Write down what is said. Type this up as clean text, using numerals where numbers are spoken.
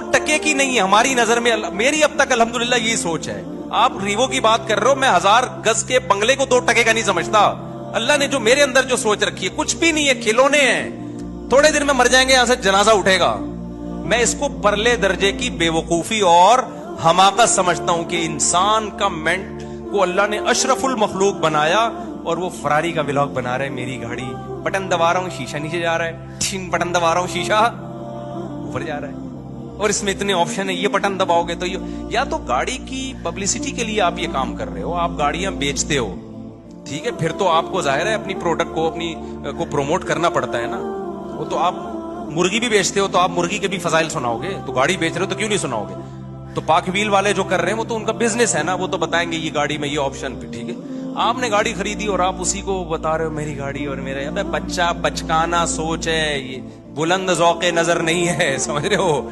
टके की नहीं है हमारी नजर में। मेरी अब तक अल्हम्दुलिल्लाह यही सोच है। आप रीवो की बात कर रहे हो, मैं 1000 गज के बंगले को 2 टके का नहीं समझता। अल्लाह ने जो मेरे अंदर जो सोच रखी है, कुछ भी नहीं है, खिलौने हैं। थोड़े दिन में मर जाएंगे, यहां से जनाजा उठेगा। मैं इसको परले दर्जे की बेवकूफी और हमाकत समझता हूं कि इंसान का मेंट को अल्लाह ने अशरफुल मखलूक बनाया और वो फरारी का व्लॉग बना रहे हैं। मेरी गाड़ी बटन दबा रहा हूं, शीशा नीचे जा रहा है, बटन दबा रहा हूं, शीशा ऊपर जा रहा है। और इसमें इतने ऑप्शन है, ये बटन दबाओगे तो ये, या तो गाड़ी की पब्लिसिटी के लिए आप ये काम कर रहे हो, आप गाड़ियां बेचते हो, ठीक है, फिर तो आपको जाहिर है अपनी प्रोडक्ट को को प्रमोट करना पड़ता है ना। वो तो आप मुर्गी भी बेचते हो तो आप मुर्गी के भी फजाइल सुनाओगे, तो गाड़ी बेच रहे हो तो क्यों नहीं सुनाओगे। तो पाक व्हील वाले जो कर रहे हैं वो तो उनका बिजनेस है ना, वो तो बताएंगे ये गाड़ी में ये ऑप्शन भी, ठीक है। आपने गाड़ी खरीदी और आप उसी को बता रहे हो मेरी गाड़ी और मेरा। अबे बच्चा बचकाना सोच है ये, बुलंद ज़ौक़े नजर नहीं है, समझ रहे हो।